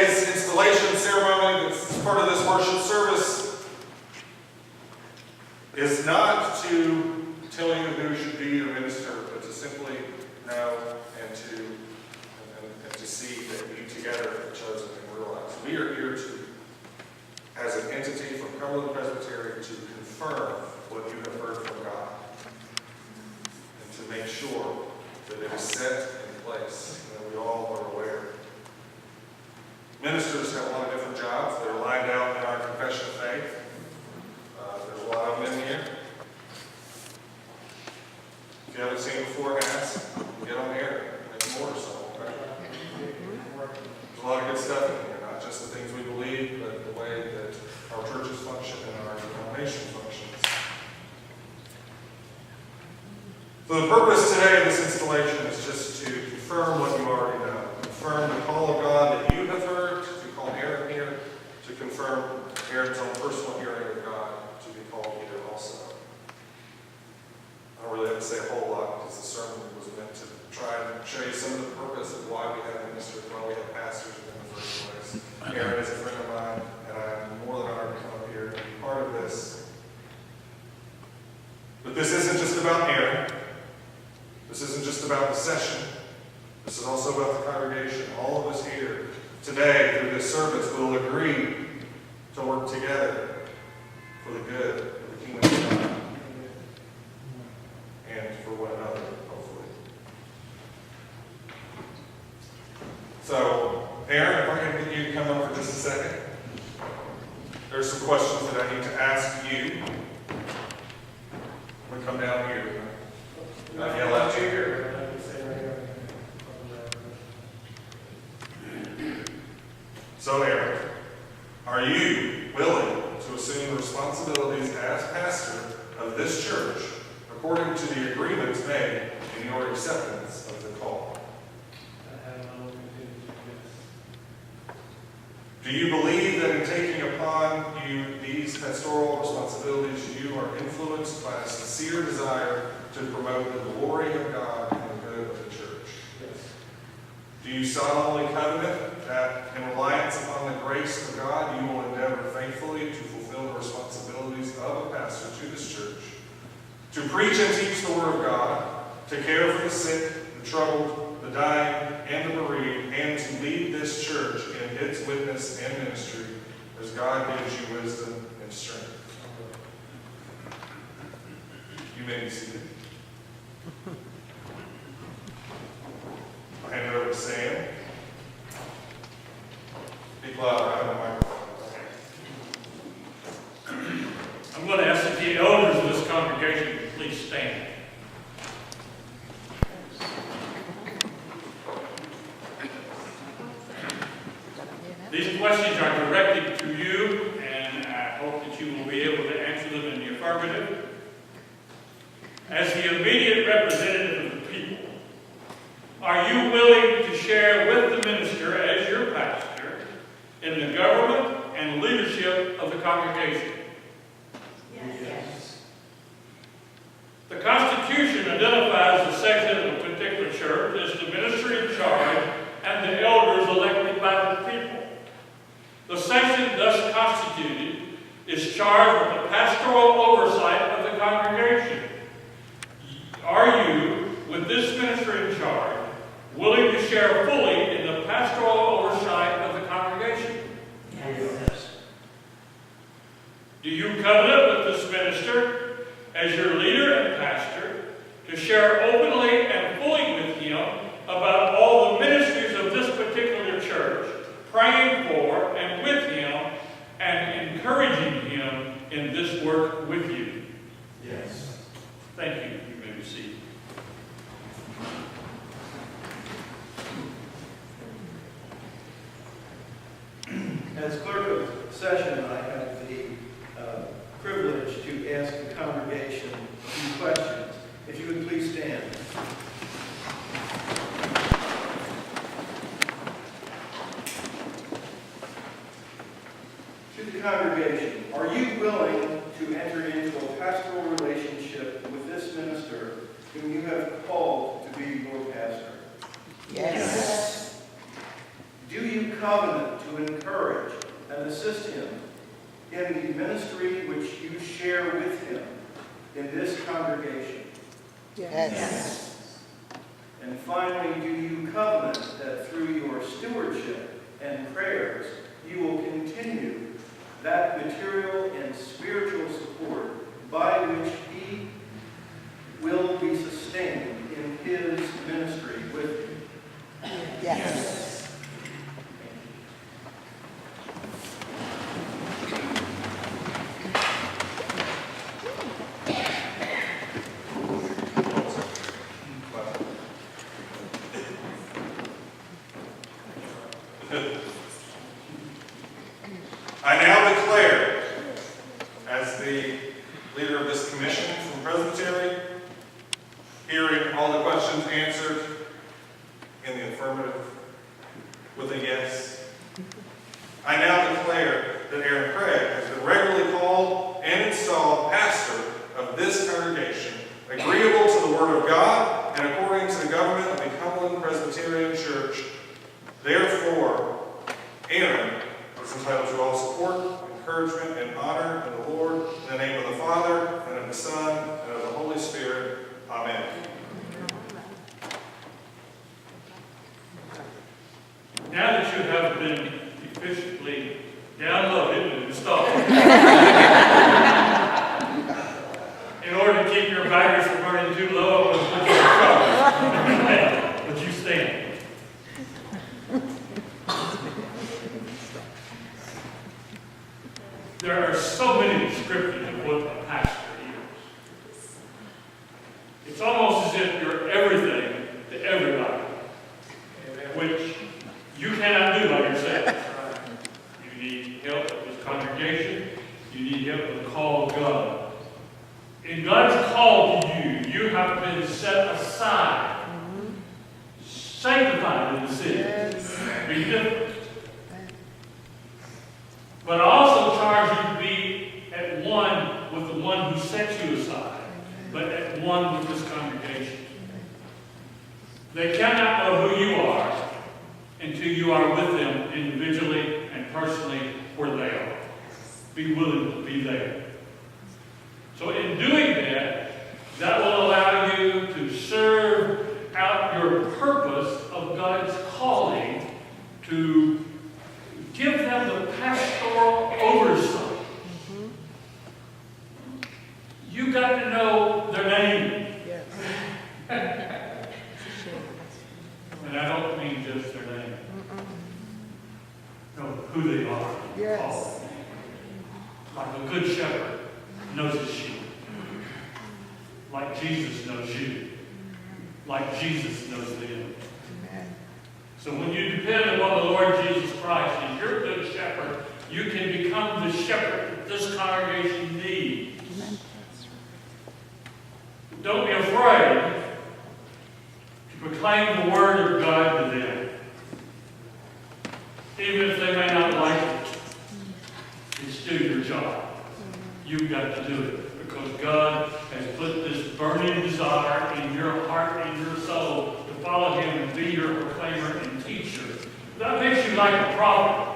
today's installation ceremony that's part of this worship service is not to tell you who should be your minister, but to simply know and to see that you together have chosen and realized. We are here to, as an entity from Cumberland Presbytery, to confirm what you have heard from God and to make sure that it is set in place and that we all are aware. Ministers have a lot of different jobs. They're lined out in our confession of faith. There's a lot of them in here. If you haven't seen before, ask. Get on here. Make more or something. Okay? There's a lot of good stuff in here, not just the things we believe, but the way that our churches function and our denomination functions. So the purpose today of this installation is just to confirm what you already know. Confirm the call of God that you have heard, to call Aaron here, to confirm Aaron's own personal hearing of God, to be called here also. I don't really have to say a whole lot because the sermon was meant to try and show you some of the purpose of why we have ministers, why we have pastors in the first place. Aaron is a friend of mine, and I'm more than honored to come up here and be part of this. But this isn't just about Aaron. This isn't just about the session. This is also about the congregation. All of us here today, through this service, will agree to work together for the good of the kingdom of God and for one another, hopefully. So, Aaron, if I can get you to come up for just a second. There's some questions that I need to ask you. I'm going to come down here. Not yell at you here. So, Aaron, are you willing to assume the responsibilities as pastor of this church according to the agreements made in your acceptance of the call? Do you believe that in taking upon you these pastoral responsibilities, you are influenced by a sincere desire to promote the glory of God and the good of the church? Yes. Do you solemnly covenant that in reliance upon the grace of God, you will endeavor faithfully to fulfill the responsibilities of a pastor to this church, to preach and teach the Word of God, to care for the sick, the troubled, the dying, and the bereaved, and to lead this church in its witness and ministry as God gives you wisdom and strength? You may be seated. I'll hand it over to Sam. Speak loud, I have a microphone. I'm going to ask that the elders of this congregation please stand. These questions are directed to you, and I hope that you will be able to answer them in the affirmative. As the immediate representative of the people, are you willing to share with the minister as your pastor in the government and leadership of the congregation? Yes. The Constitution identifies the section of a particular church as the ministry in charge and the elders elected by the people. The section thus constituted is charged with the pastoral oversight of the congregation. Are you, with this ministry in charge, willing to share fully in the pastoral oversight of the congregation? Yes. Do you covenant with this minister as your leader and pastor to share openly and fully with him about all the ministries of this particular church, praying for and with him and encouraging him in this work with you? Yes. Thank you. You may be seated. As clerk of session, I have the privilege to ask the congregation a few questions. If you would please stand. To the congregation, are you willing to enter into a pastoral relationship with this minister whom you have called to be your pastor? Yes. Do you covenant to encourage and assist him in the ministry which you share with him in this congregation? Yes. And finally, do you covenant that through your stewardship and prayers, you will continue that material and spiritual support by which he will be sustained in his ministry with you? Yes. I now declare, as the leader of this commission from Presbytery, hearing all the questions answered in the affirmative with a yes, I now declare that Aaron Craig has been regularly called and installed pastor of this congregation, agreeable to the Word of God and according to the government of the Cumberland Presbyterian Church. Therefore, Aaron is entitled to all support, encouragement, and honor in the Lord, in the name of the Father, and of the Son, and of the Holy Spirit. Amen. Now that you have been efficiently downloaded and installed, in order to keep your batteries from burning too low, would you stand? There are so many descriptions of what a pastor is. It's almost as if you're everything to everybody, which you cannot do by yourself. You need help with this congregation. You need help with the call of God. In God's call to you, you have been set aside, sanctified in the city. Be different. But I also charge you to be at one with the one who set you aside, but at one with this congregation. They cannot know who you are until you are with them individually and personally where they are. Be willing to be there. So in doing that, that will allow you to serve out your purpose of God's calling to give them the pastoral oversight. You got to know their name. And I don't mean just their name. Know who they are. Yes. Like a good shepherd knows his sheep. Like Jesus knows you. Like Jesus knows them. So when you depend upon the Lord Jesus Christ and your good shepherd, you can become the shepherd that this congregation needs. Don't be afraid to proclaim the word of God to them. Even if they may not like it, it's still your job. You've got to do it because God has put this burning desire in your heart and your soul to follow him and be your proclaimer and teacher. That makes you like a prophet,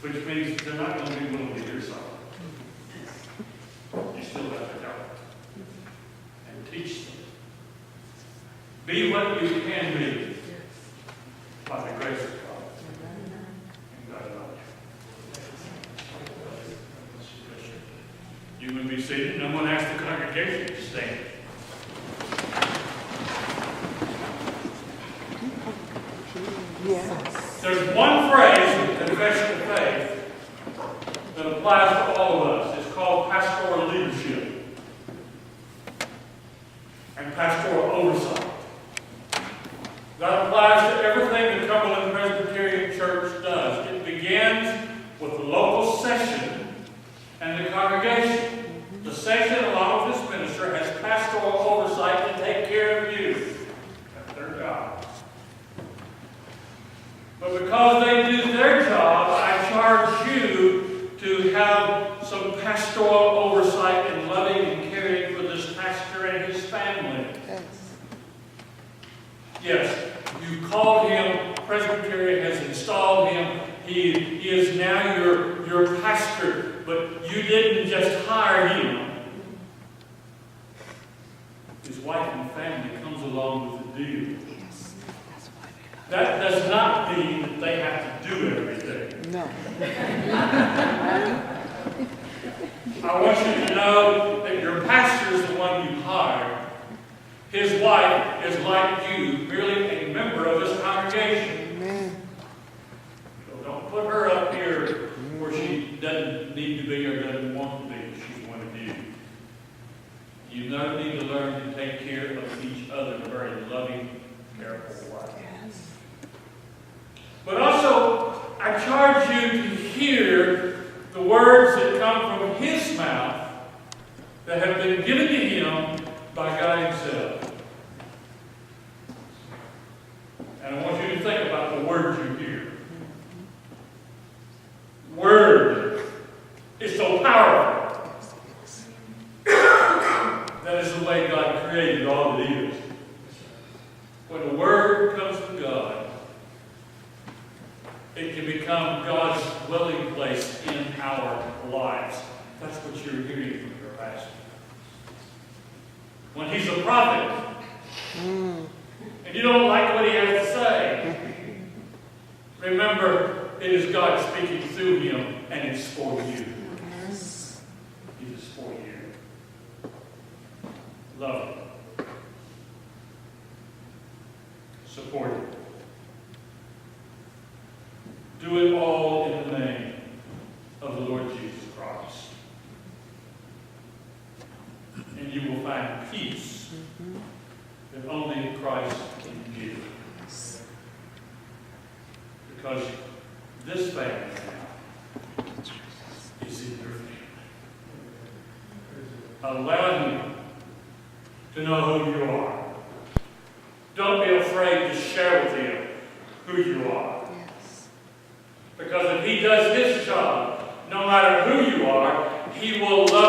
which means they're not going to be willing to hear something. You still have to help and teach them. Be what you can be by the grace of God. And God loves you. You can be seated, and I'm going to ask the congregation to stand. Yes. There's one phrase in confession of faith that applies to all of us. It's called pastoral leadership and pastoral oversight. That applies to everything the Cumberland Presbyterian Church does. It begins with the local session and the congregation. The session, along with this minister, has pastoral oversight to take care of you. That's their job. But because they do their job, I charge you to have some pastoral oversight and loving and caring for this pastor and his family. Yes. Yes, you called him, Presbytery has He is now your pastor, but you didn't just hire him. His wife and family comes along with the deal. That does not mean that they have to do everything. No. I want you to know that your pastor is the one you hired. His wife is like you, merely a member of this congregation. Amen. So don't put her up here where she doesn't need to be or doesn't want to be. She's one of you. You now need to learn to take care of each other in a very loving, careful way. Yes. But also, I charge you to hear the words that come from his mouth that have been given to him by God himself. And I want you to think about the words you hear. Word is so powerful. That is the way God created all that is. When the Word comes from God, it can become God's dwelling place in our lives. That's what you're hearing from your pastor. When he's a prophet, and you don't like what he has to say, remember, it is God speaking through him, and it's for you. It is for you. Love him. Support him. Do it all in the name of the Lord Jesus Christ. And you will find peace that only Christ can give. Because this family now is in your family. Allow him to know who you are. Don't be afraid to share with him who you are. Because if he does his job, no matter who you are, he will love